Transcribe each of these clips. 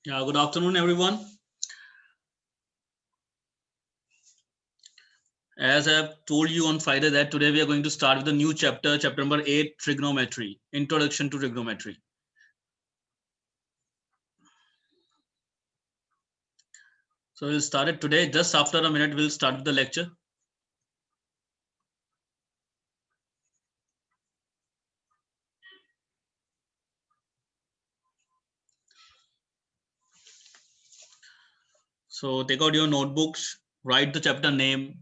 Yeah, good afternoon, everyone. As I've told you on Friday that today we are going to start with a new chapter, chapter number 8, trigonometry, introduction to trigonometry. So we'll start it today. Just after a minute, we'll start with the lecture. So take out your notebooks, write the chapter name,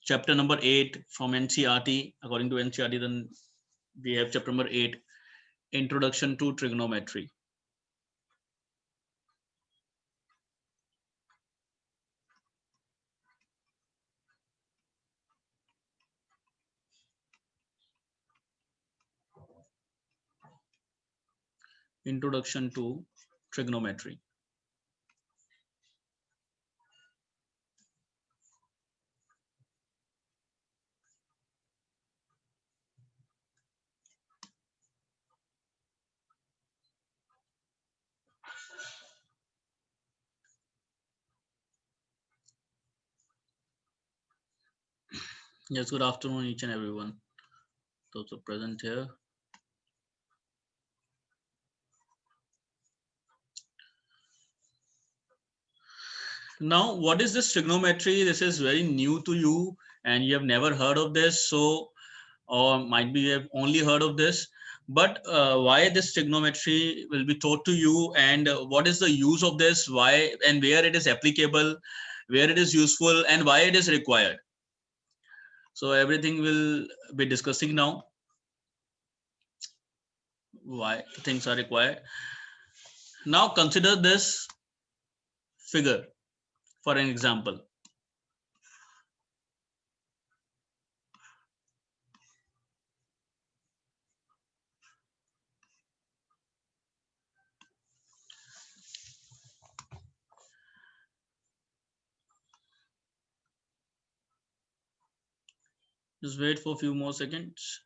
chapter number 8 from NCERT. According to NCERT, then we have chapter number 8, introduction to trigonometry. Introduction to trigonometry. Yes, good afternoon, each and everyone. Those are present here. Now, what is this trigonometry? This is very new to you and you have never heard of this. So, or might be you have only heard of this. But why this trigonometry will be taught to you, and what is the use of this, why and where it is applicable, where it is useful, and why it is required. So, everything will be discussing now. Why things are required. Now, consider this figure for an example. Just wait for a few more seconds.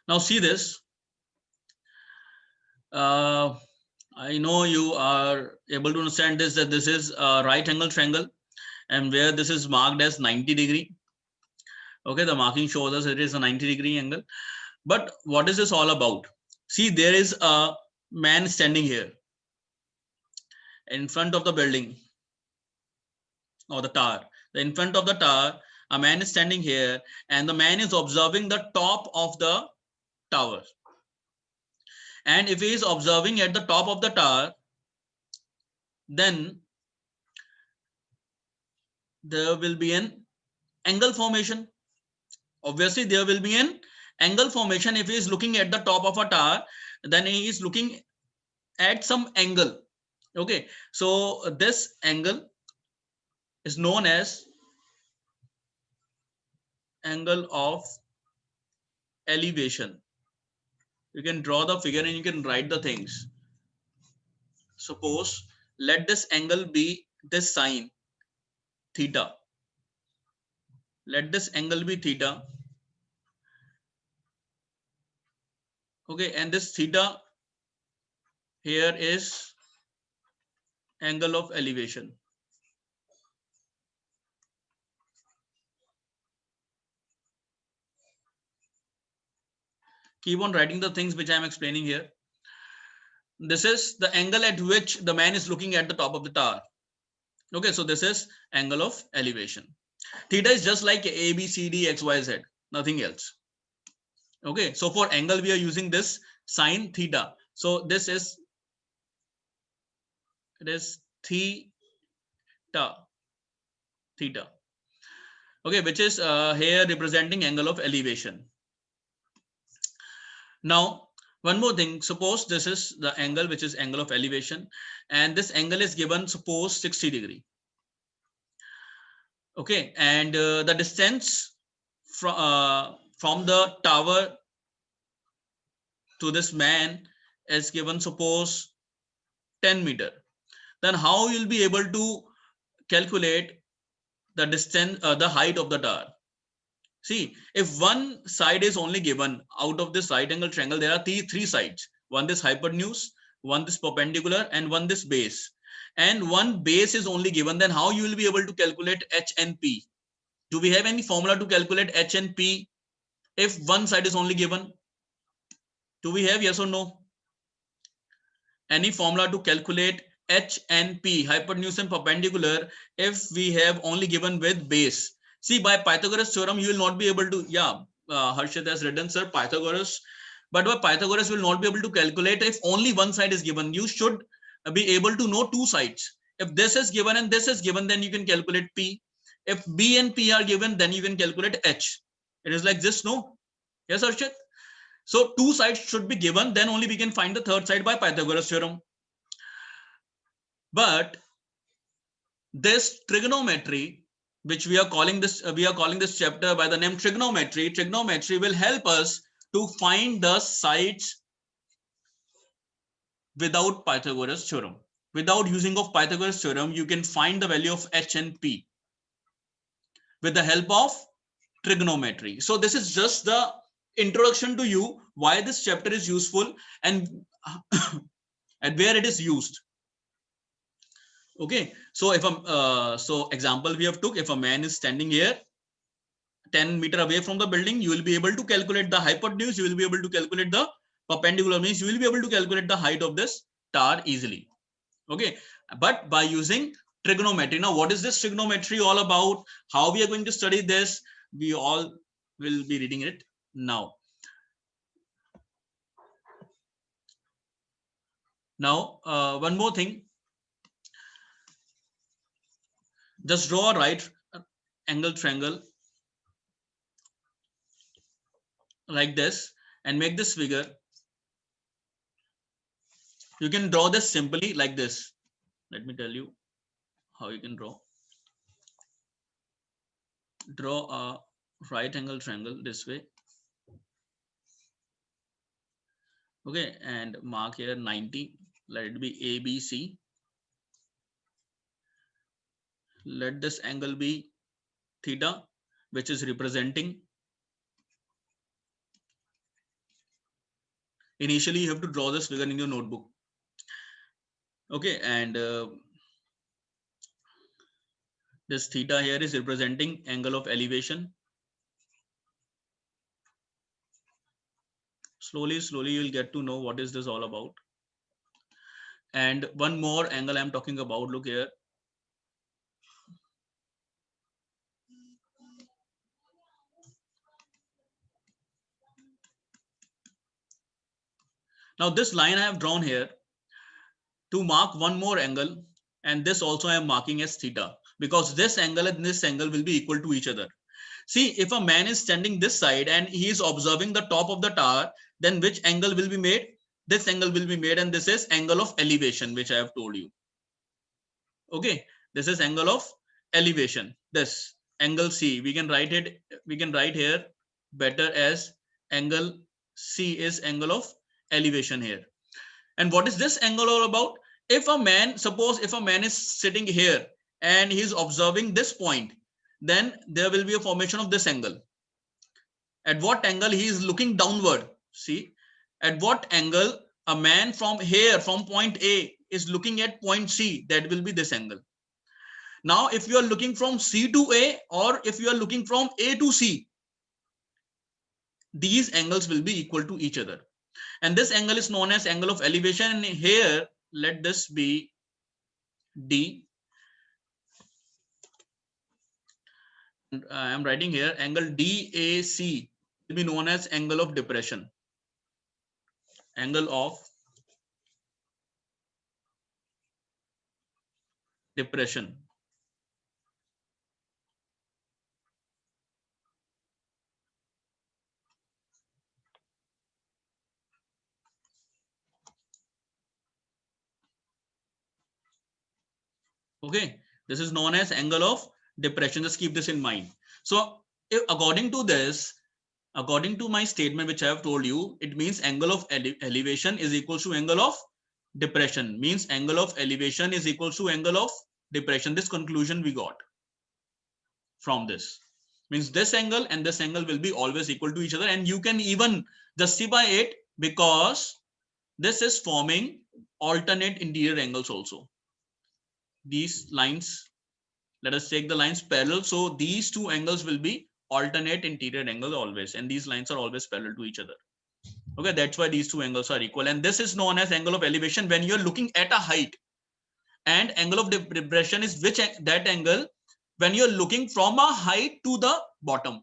Now see this. I know you are able to understand this, that this is a right angle triangle and where this is marked as 90-degree. Okay, the marking shows us it is a 90-degree angle. But what is this all about? See, there is a man standing here in front of the building or the tower. In front of the tower, a man is standing here and the man is observing the top of the tower. And if he is observing at the top of the tower, then there will be an angle formation. Obviously, there will be an angle formation. If he is looking at the top of a tower, then he is looking at some angle. Okay, so this angle is known as angle of elevation. You can draw the figure and you can write the things. Suppose let this angle be this sine theta. Let this angle be theta. Okay, and this theta here is angle of elevation. Keep on writing the things which I am explaining here. This is the angle at which the man is looking at the top of the tower. Okay, so this is angle of elevation. Theta is just like A, B, C, D, X, Y, Z, nothing else. Okay, so for angle we are using this sine theta. So this is, it is theta, theta. Okay, which is here representing angle of elevation. Now, one more thing, suppose this is the angle which is angle of elevation and this angle is given, suppose 60-degree. Okay, and the distance from the tower to this man is given, suppose 10 meter. Then how you'll be able to calculate the distance, the height of the tower? See, if one side is only given out of this right angle triangle, there are three sides. One this hypotenuse, one this perpendicular, and one this base. And one base is only given, then how you will be able to calculate H and P? Do we have any formula to calculate H and P if one side is only given? Do we have, yes or no? Any formula to calculate H and P, hypotenuse and perpendicular, if we have only given with base? See, by Pythagoras theorem, you will not be able to, Harshit has written, sir, Pythagoras, but by Pythagoras will not be able to calculate if only one side is given. You should be able to know two sides. If this is given and this is given, then you can calculate P. If B and P are given, then you can calculate H. It is like this, no? Yes, Harshit? So two sides should be given, then only we can find the third side by Pythagoras theorem. But this trigonometry, which we are calling this chapter by the name trigonometry will help us to find the sides without Pythagoras theorem. Without using of Pythagoras theorem, you can find the value of H and P with the help of trigonometry. So this is just the introduction to you why this chapter is useful and and where it is used. Okay, so if so example we have took, if a man is standing here 10 meter away from the building, you will be able to calculate the hypotenuse, you will be able to calculate the perpendicular, means you will be able to calculate the height of this tower easily. Okay, but by using trigonometry. Now what is this trigonometry all about? How we are going to study this? We all will be reading it now. Now one more thing, just draw a right angle triangle like this and make this figure. You can draw this simply like this. Let me tell you how you can draw. Draw a right angle triangle this way. Okay, and mark here 90. Let it be ABC. Let this angle be theta, which is representing. Initially, you have to draw this figure in your notebook. Okay, and this theta here is representing angle of elevation. Slowly, you'll get to know what is this all about. And one more angle I'm talking about, look here. Now this line I have drawn here to mark one more angle, and this also I am marking as theta, because this angle and this angle will be equal to each other. See, if a man is standing this side and he is observing the top of the tower, then which angle will be made? This angle will be made, and this is angle of elevation, which I have told you. Okay, this is angle of elevation. This angle C, we can write here better as angle C is angle of elevation here. And what is this angle all about? If a man, suppose if a man is sitting here and he is observing this point, then there will be a formation of this angle. At what angle he is looking downward? See, at what angle a man from here, from point A, is looking at point C, that will be this angle. Now, if you are looking from C to A, or if you are looking from A to C, these angles will be equal to each other. And this angle is known as angle of elevation. And here, let this be D. I am writing here angle DAC will be known as angle of depression. Angle of depression. Okay, this is known as angle of depression. Just keep this in mind. So if, according to this, according to my statement which I have told you, it means angle of elevation is equal to angle of depression. Means angle of elevation is equal to angle of depression. This conclusion we got from this. Means this angle and this angle will be always equal to each other, and you can even justify it because this is forming alternate interior angles also. These lines, let us take the lines parallel, so these two angles will be alternate interior angle always, and these lines are always parallel to each other. Okay, that's why these two angles are equal, and this is known as angle of elevation when you're looking at a height. And angle of depression is that angle when you're looking from a height to the bottom.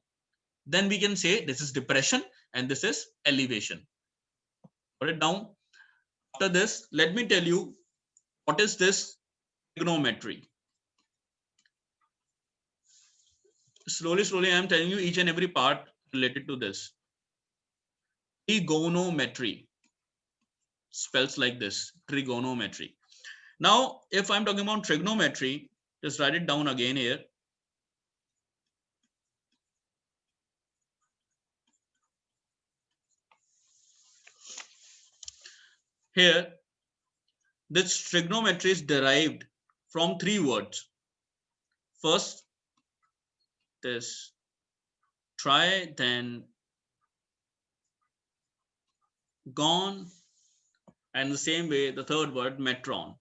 Then we can say this is depression and this is elevation. Put it down. After this, let me tell you what is this trigonometry. Slowly, I am telling you each and every part related to this. Trigonometry spells like this, trigonometry. Now, if I'm talking about trigonometry, just write it down again here. Here, this trigonometry is derived from three words. First, this try, then gone, and the same way the third word metron.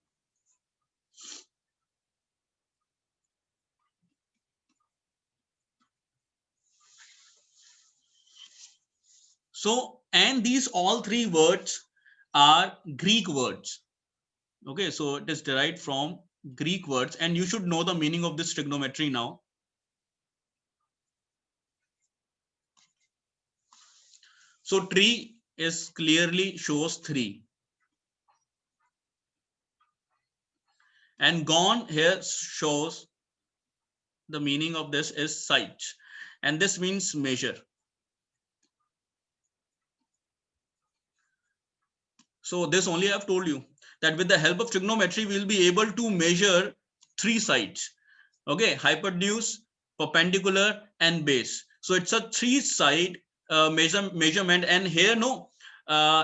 So, and these all three words are Greek words. Okay, so it is derived from Greek words, and you should know the meaning of this trigonometry now. So tree is clearly shows 3, and gone here shows the meaning of this is side, and this means measure. So this only I've told you that with the help of trigonometry we will be able to measure 3 sides. Okay, hypotenuse, perpendicular, and base. So it's a 3-side measurement, and here no,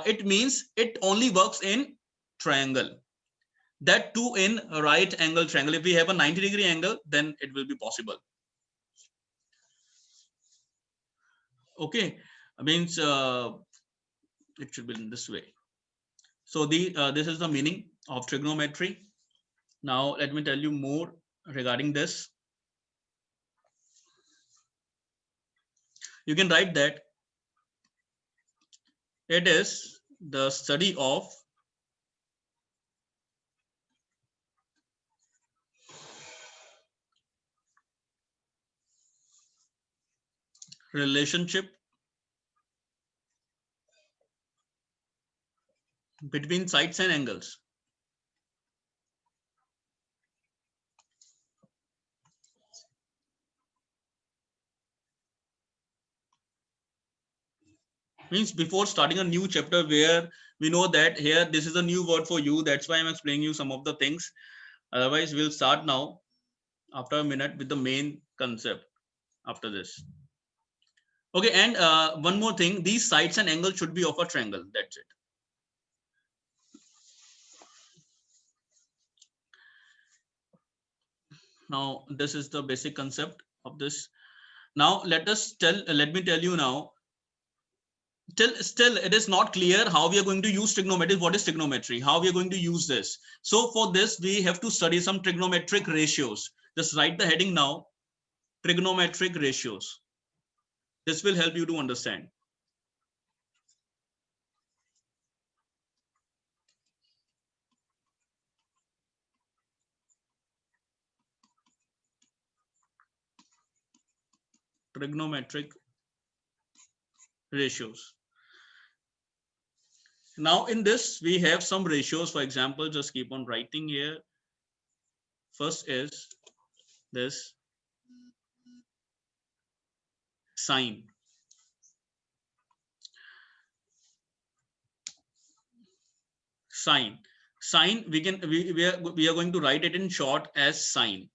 it means it only works in triangle. That too in right angle triangle. If we have a 90-degree angle, then it will be possible. Okay, means it should be in this way. So this is the meaning of trigonometry. Now let me tell you more regarding this. You can write that it is the study of relationship between sides and angles. Means before starting a new chapter where we know that here this is a new word for you, that's why I'm explaining you some of the things. Otherwise we'll start now after a minute with the main concept after this. Okay, and one more thing, these sides and angles should be of a triangle. That's it. Now this is the basic concept of this. Now let me tell you now. Still it is not clear how we are going to use trigonometry. What is trigonometry? How we are going to use this? So for this we have to study some trigonometric ratios. Just write the heading now, trigonometric ratios. This will help you to understand. Trigonometric ratios. Now in this we have some ratios. For example, just keep on writing here. First is this sine. Sine we are going to write it in short as sine.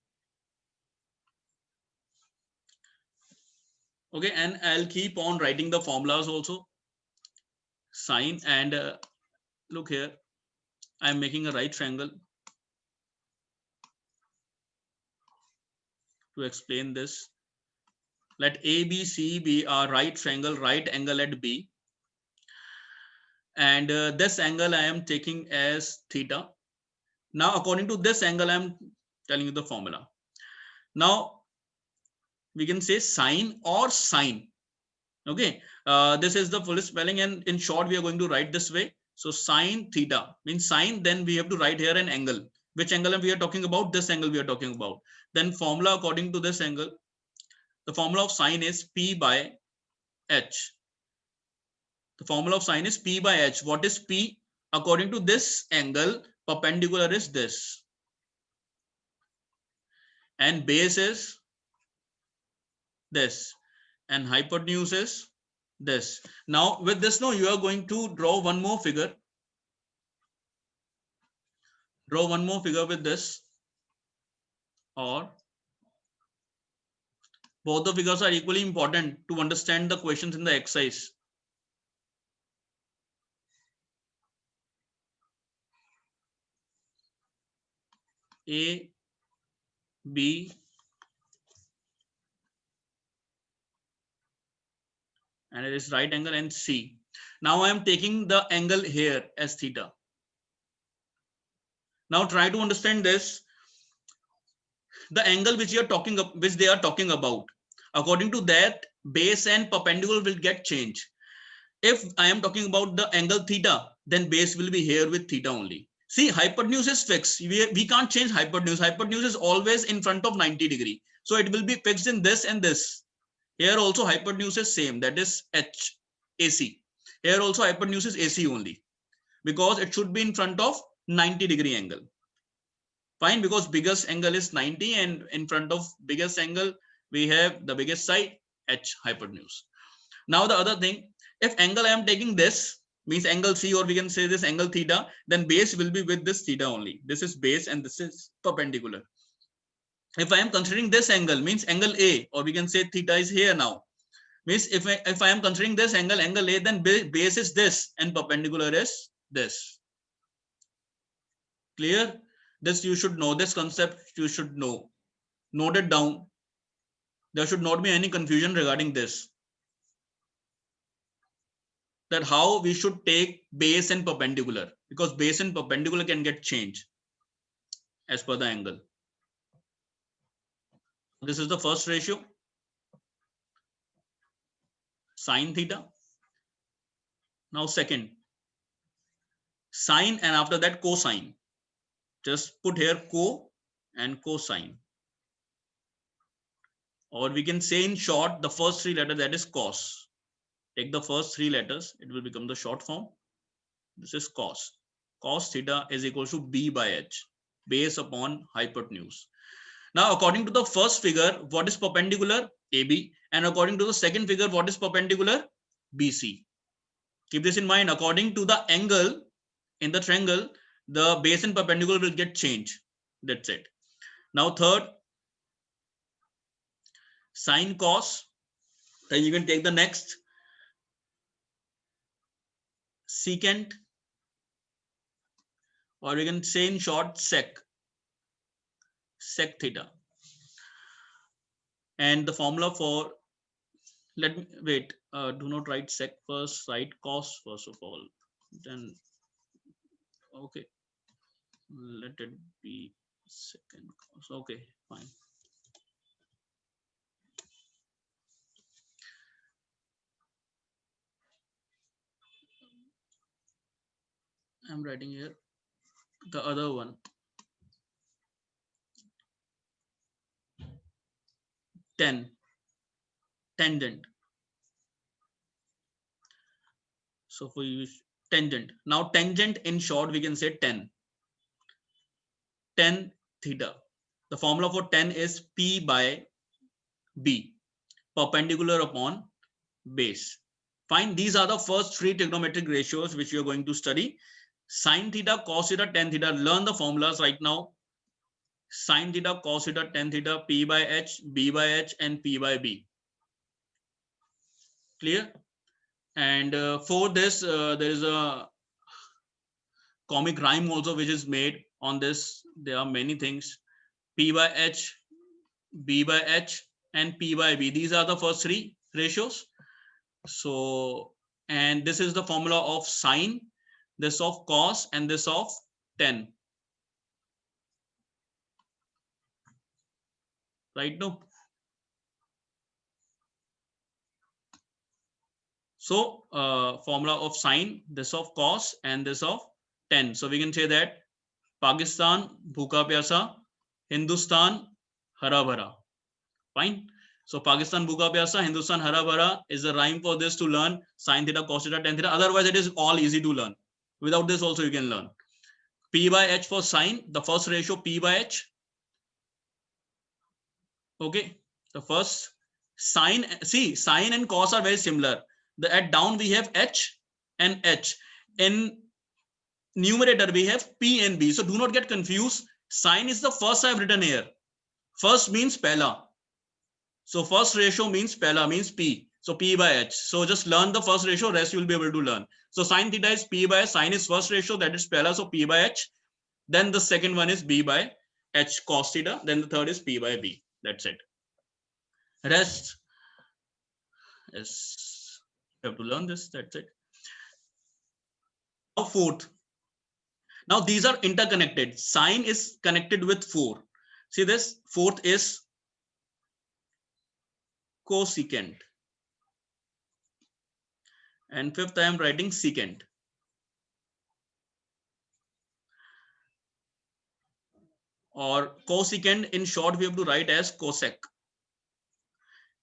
Okay, and I'll keep on writing the formulas also. Sine, and look here, I'm making a right triangle to explain this. Let ABC be a right triangle, right angle at B. And this angle I am taking as theta. Now, according to this angle, I am telling you the formula. Now, we can say sine or sine. Okay, this is the full spelling, and in short, we are going to write this way. So sine theta means sine, then we have to write here an angle. Which angle we are talking about? This angle we are talking about. Then formula according to this angle, the formula of sine is P by H. The formula of sine is P by H. What is P? According to this angle, perpendicular is this. And base is this. And hypotenuse is this. Now, with this, now you are going to draw one more figure. Draw one more figure with this. Or both the figures are equally important to understand the questions in the exercise. A, B, and it is right angle, and C. Now I am taking the angle here as theta. Now try to understand this. The angle which they are talking about, according to that, base and perpendicular will get changed. If I am talking about the angle theta, then base will be here with theta only. See, hypotenuse is fixed. We can't change hypotenuse. Hypotenuse is always in front of 90 degree. So it will be fixed in this and this. Here also hypotenuse is same, that is H, AC. Here also hypotenuse is AC only, because it should be in front of 90 degree angle. Fine, because biggest angle is 90, and in front of biggest angle, we have the biggest side, H, hypotenuse. Now the other thing, if angle I am taking this, means angle C, or we can say this angle theta, then base will be with this theta only. This is base and this is perpendicular. If I am considering this angle, means angle A, or we can say theta is here now. Means if I am considering this angle A, then base is this and perpendicular is this. Clear? This you should know, this concept you should know. Note it down. There should not be any confusion regarding this. That how we should take base and perpendicular, because base and perpendicular can get changed as per the angle. This is the first ratio, sine theta. Now second, sine, and after that cosine. Just put here co and cosine. Or we can say in short, the first three letters, that is cos. Take the first three letters, it will become the short form. This is cos. Cos theta is equal to B by H, base upon hypotenuse. Now, according to the first figure, what is perpendicular? AB. And according to the second figure, what is perpendicular? BC. Keep this in mind. According to the angle in the triangle, the base and perpendicular will get changed. That's it. Now, third, sine cos. Then you can take the next, secant, or we can say in short, sec theta. And the formula for, let me wait, do not write sec first, write cos first of all. Then, okay, let it be secant cos. Okay, fine. I'm writing here the other one. Tangent. So for use tangent. Now tangent in short, we can say tan theta. The formula for tan is P by B, perpendicular upon base. Fine. These are the first three trigonometric ratios which you are going to study. Sine theta, cos theta, tan theta. Learn the formulas right now. Sine theta, cos theta, tan theta, P by H, B by H, and P by B. Clear? And for this, there is a comic rhyme also which is made on this. There are many things. P by H, B by H, and P by B. These are the first three ratios. So, and this is the formula of sine, this of cos, and this of tan. Right now. So formula of sine, this of cos, and this of tan. So we can say that Pakistan, bhuka pyasa, Hindustan, hara bhara. Fine. So Pakistan, bhuka pyasa, Hindustan, hara bhara is the rhyme for this to learn sine theta, cos theta, tan theta. Otherwise, it is all easy to learn. Without this also you can learn. P by H for sine, the first ratio P by H. Okay. The first sine, see, sine and cos are very similar. The at down we have H and H. In numerator we have P and B. So do not get confused. Sine is the first I have written here. First means pehla. So first ratio means pehla, means P. So P by H. So just learn the first ratio, rest you will be able to learn. So sine theta is P by H, sine is first ratio, that is pehla, so P by H. Then the second one is B by H cos theta. Then the third is P by B. That's it. Rest is, you have to learn this, that's it. Now fourth. Now these are interconnected. Sine is connected with 4. See this? Fourth is cosecant. And fifth I am writing secant. Or cosecant in short we have to write as cosec.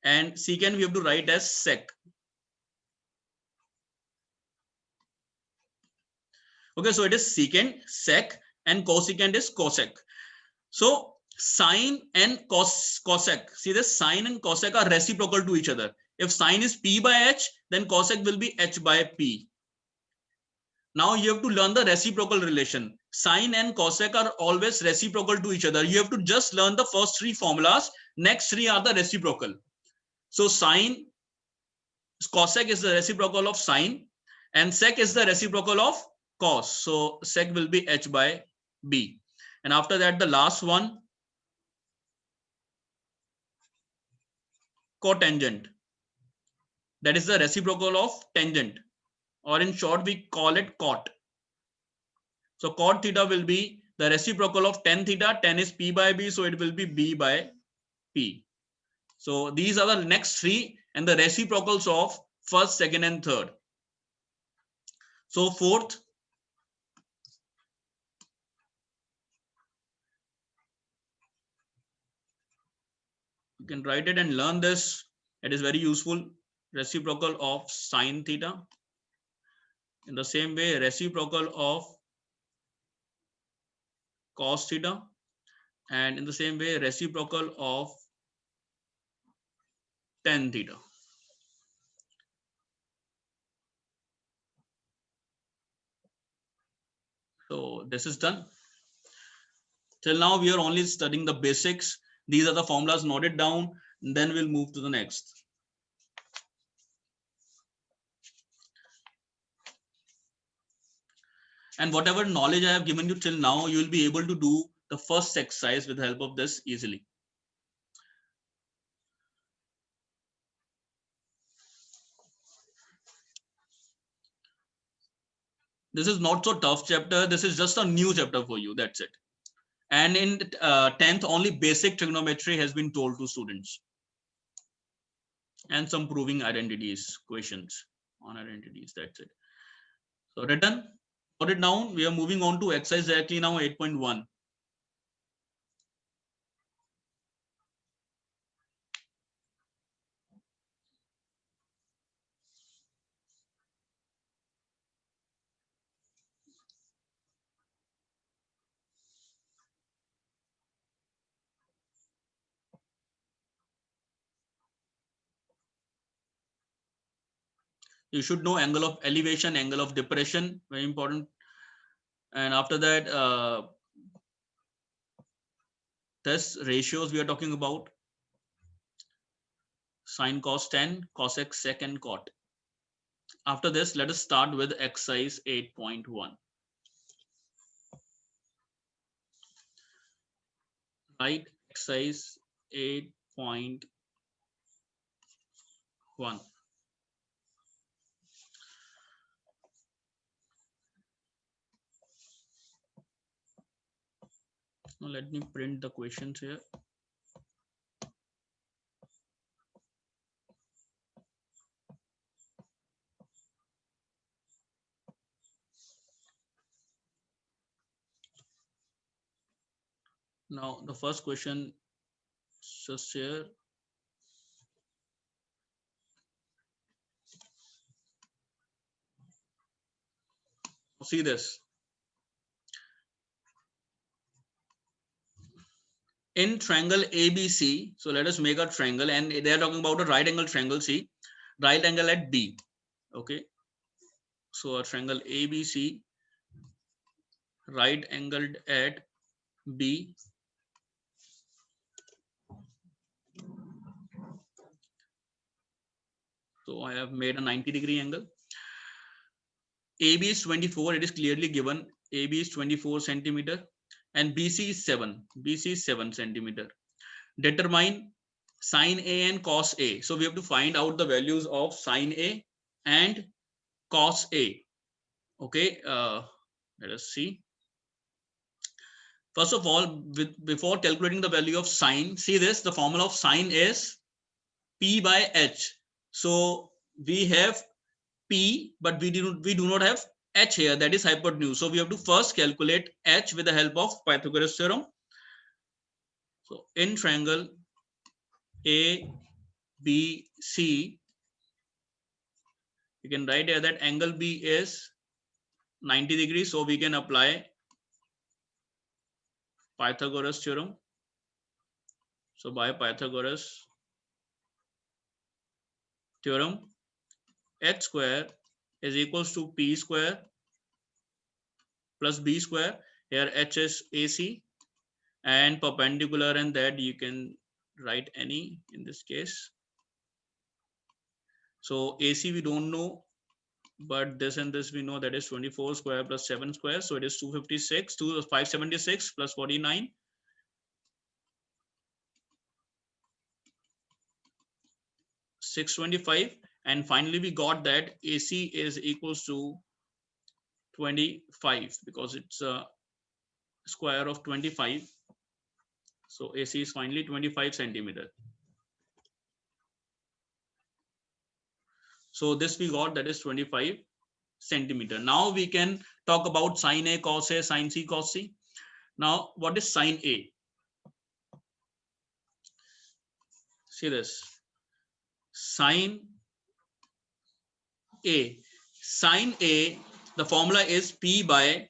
And secant we have to write as sec. Okay, so it is secant, sec, and cosecant is cosec. So sine and cosec. See this, sine and cosec are reciprocal to each other. If sine is P by H, then cosec will be H by P. Now you have to learn the reciprocal relation. Sine and cosec are always reciprocal to each other. You have to just learn the first three formulas. Next three are the reciprocal. So sine, cosec is the reciprocal of sine, and sec is the reciprocal of cos. So sec will be H by B. And after that, the last one, cotangent. That is the reciprocal of tangent, or in short, we call it cot. So cot theta will be the reciprocal of tan theta. Tan is P by B, so it will be B by P. So these are the next three and the reciprocals of first, second, and third. So fourth, you can write it and learn this. It is very useful. Reciprocal of sine theta. In the same way, reciprocal of cos theta. And in the same way, reciprocal of tan theta. So this is done. Till now, we are only studying the basics. These are the formulas noted down. Then we'll move to the next. And whatever knowledge I have given you till now, you will be able to do the first exercise with the help of this easily. This is not so tough chapter. This is just a new chapter for you. That's it. And in 10th, only basic trigonometry has been told to students. And some proving identities, questions on identities. That's it. So written, got it down. We are moving on to exercise directly now, 8.1. You should know angle of elevation, angle of depression, very important. And after that, this ratios we are talking about, sine, cos, tan, cosec, sec, and cot. After this, let us start with exercise 8.1. Right, exercise 8.1. 1. Now let me print the questions here. Now the first question, just here. See this. In triangle ABC, so let us make a triangle, and they are talking about a right angle triangle. See, right angle at B. Okay, so a triangle ABC, right angled at B. So I have made a 90-degree angle. AB is 24. It is clearly given. AB is 24 centimeter, and BC is 7. BC is 7 centimeter. Determine sine A and cos A. So we have to find out the values of sine A and cos A. Okay, let us see. First of all, before calculating the value of sine, see this, the formula of sine is P by H. So we have P, but we do not have H here, that is hypotenuse. So we have to first calculate H with the help of Pythagoras theorem. So in triangle A, B, C, you can write here that angle B is 90 degrees. So we can apply Pythagoras theorem. So by Pythagoras theorem, H square is equals to P square plus B square. Here H is AC and perpendicular, and that you can write any in this case. So AC we don't know, but this and this we know, that is 24 square plus 7 square. So it is 256, 576 plus 49. 625, and finally we got that AC is equals to 25 because it's a square of 25. So AC is finally 25 centimeter. So this we got, that is 25 centimeter. Now we can talk about sine A, cos A, sine C, cos C. Now what is sine A? See this, sine A. Sine A, the formula is P by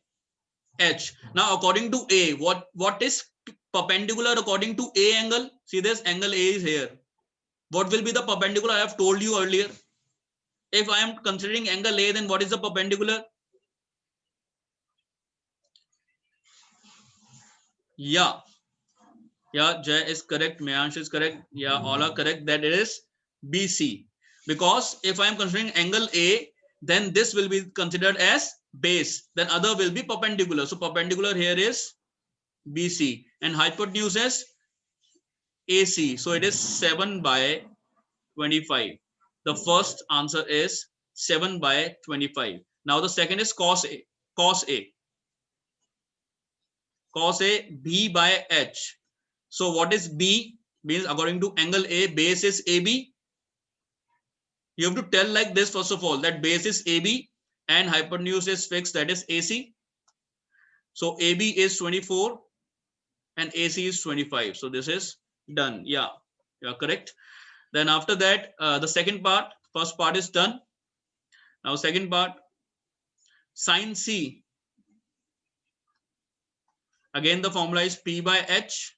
H. Now according to A, what is perpendicular according to A angle? See this, angle A is here. What will be the perpendicular? I have told you earlier. If I am considering angle A, then what is the perpendicular? Yeah, Jay is correct, Mayansh is correct, all are correct, that it is BC. Because if I am considering angle A, then this will be considered as base, then other will be perpendicular. So perpendicular here is BC, and hypotenuse is AC. So it is 7 by 25. The first answer is 7 by 25. Now the second is cos A. Cos A. Cos A, B by H. So what is B? Means according to angle A, base is AB. You have to tell like this, first of all, that base is AB and hypotenuse is fixed, that is AC. So AB is 24 and AC is 25. So this is done. Yeah, you are correct. Then after that, the second part, first part is done. Now second part, sine C. Again, the formula is P by H.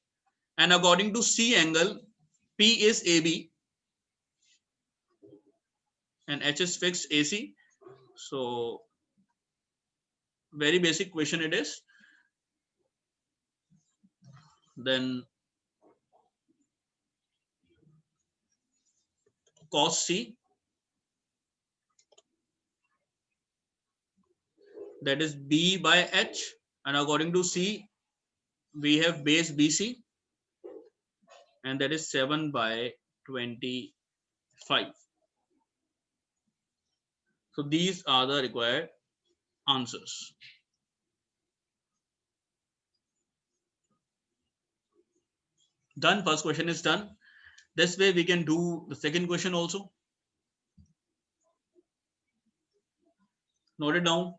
And according to C angle, P is AB and H is fixed AC. So very basic question it is. Then cos C, that is B by H, and according to C we have base BC, and that is 7 by 25. So these are the required answers. Done. First question is done. This way we can do the second question also. Note it down.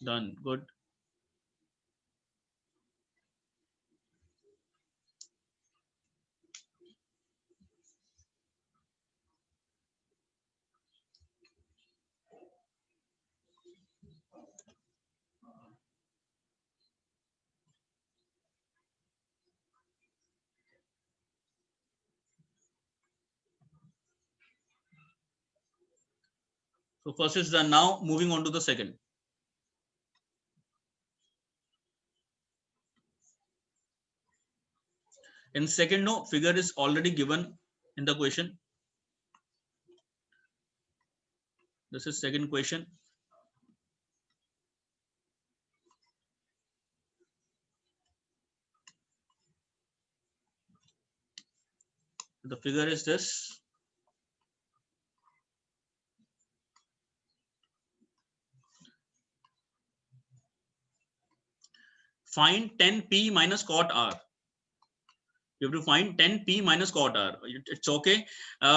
Done. Good. So first is done. Now moving on to the second. In second, no figure is already given in the question. This is second question. The figure is this. Find 10p minus cot r. You have to find 10p minus cot r. It's okay.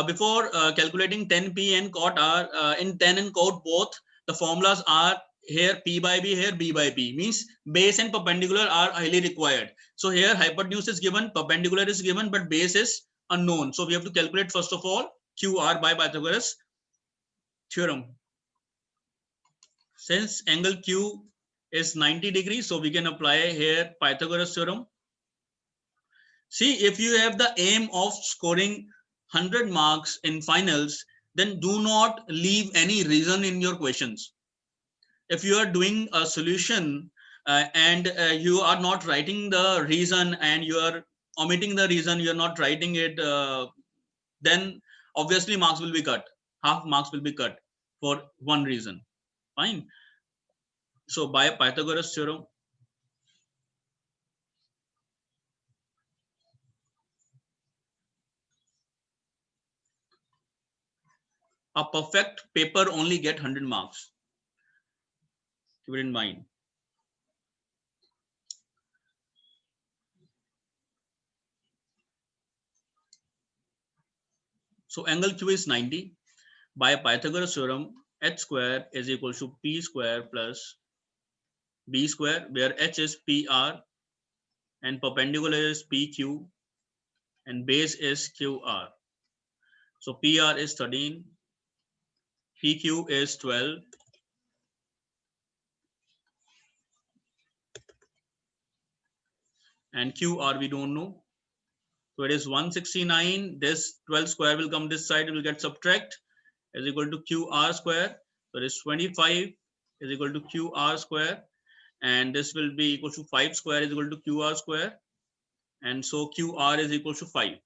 Before calculating 10p and cot r, in 10 and cot both, the formulas are here p by b, here b by p. Means base and perpendicular are highly required. So here hypotenuse is given, perpendicular is given, but base is unknown. So we have to calculate first of all QR by Pythagoras theorem. Since angle Q is 90 degrees, so we can apply here Pythagoras theorem. See, if you have the aim of scoring 100 marks in finals, then do not leave any reason in your questions. If you are doing a solution and you are not writing the reason and you are omitting the reason, you are not writing it, then obviously marks will be cut. Half marks will be cut for one reason. Fine. So by Pythagoras theorem, a perfect paper only get 100 marks. Keep it in mind. So angle Q is 90. By Pythagoras theorem, h square is equal to p square plus b square, where h is pr and perpendicular is pq and base is qr. So pr is 13, pq is 12, and qr we don't know. So it is 169. This 12 square will come this side, it will get subtract, is equal to qr square. So it is 25 is equal to qr square, and this will be equal to 5 square is equal to qr square, and so qr is equal to 5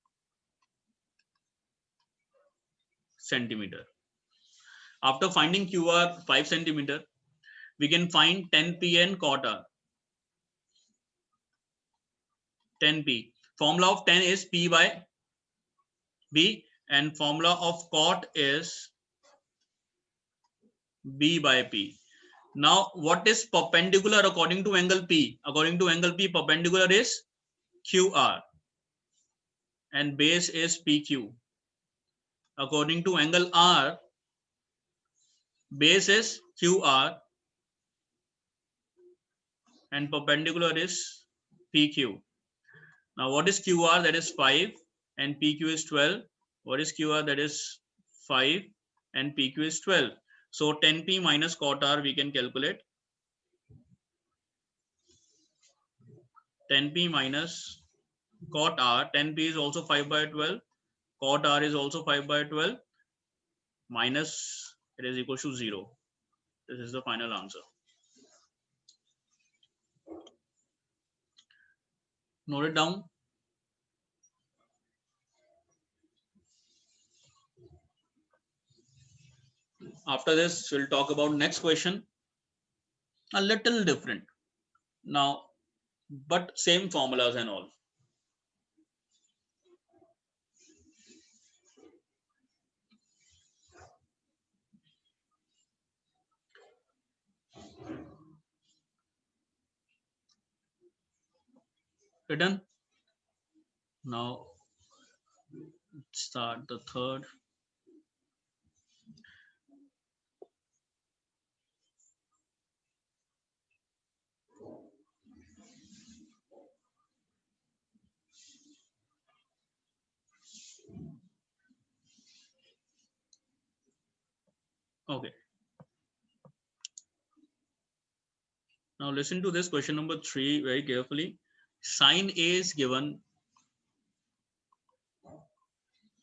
centimeter. After finding qr 5 centimeter, we can find 10p and cot r. 10p. Formula of 10 is p by b, and formula of cot is b by p. Now, what is perpendicular according to angle P? According to angle P, perpendicular is QR and base is PQ. According to angle R, base is QR and perpendicular is PQ. Now, what is QR? That is 5 and PQ is 12. What is QR? That is 5 and PQ is 12. So 10p minus cot R we can calculate. 10p minus cot R, 10p is also 5 by 12. Cot R is also 5 by 12. Minus it is equal to 0. This is the final answer. Note it down. After this, we'll talk about next question. A little different now, but same formulas and all. written. Now start the third. Okay. Now listen to this question number 3 very carefully. Sine A is given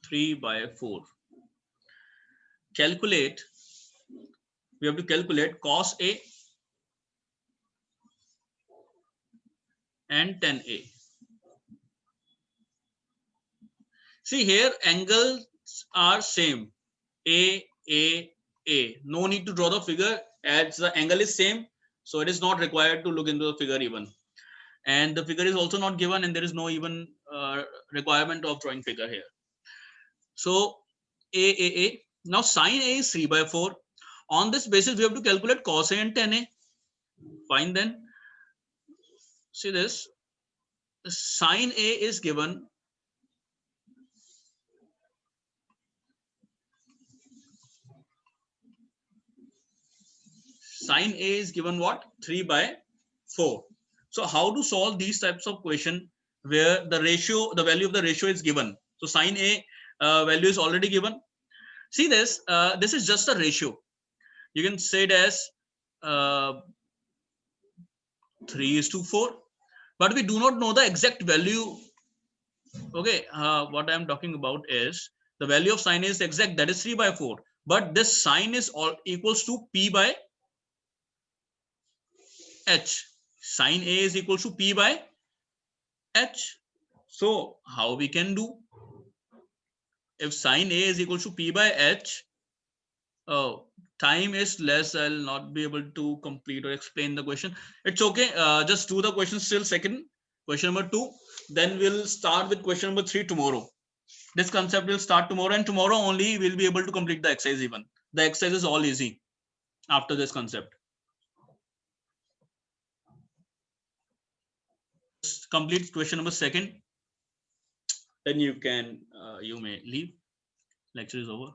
3/4. Calculate. We have to calculate cos A and tan A. See here, angles are same. A, A, A. No need to draw the figure as the angle is same. So it is not required to look into the figure even. And the figure is also not given, and there is no even requirement of drawing figure here. So A. Now sine A is 3/4. On this basis, we have to calculate cos A and tan A. Fine then. See this. Sine A is given sine A is given what? 3/4. So how to solve these types of question where the ratio, the value of the ratio is given? So sine A value is already given. See this, this is just a ratio. You can say it as 3:4, but we do not know the exact value. Okay, what I'm talking about is the value of sine A is exact, that is 3/4. But this sine is all equals to P by H. Sine A is equals to P by H. So how we can do? If sine A is equal to P by H, oh, time is less. I'll not be able to complete or explain the question. It's okay. Just do the question still second. Question number 2. Then we'll start with question number 3 tomorrow. This concept will start tomorrow, and tomorrow only we'll be able to complete the exercise even. The exercise is all easy after this concept. Just complete question number 2. Then you may leave. Lecture is over.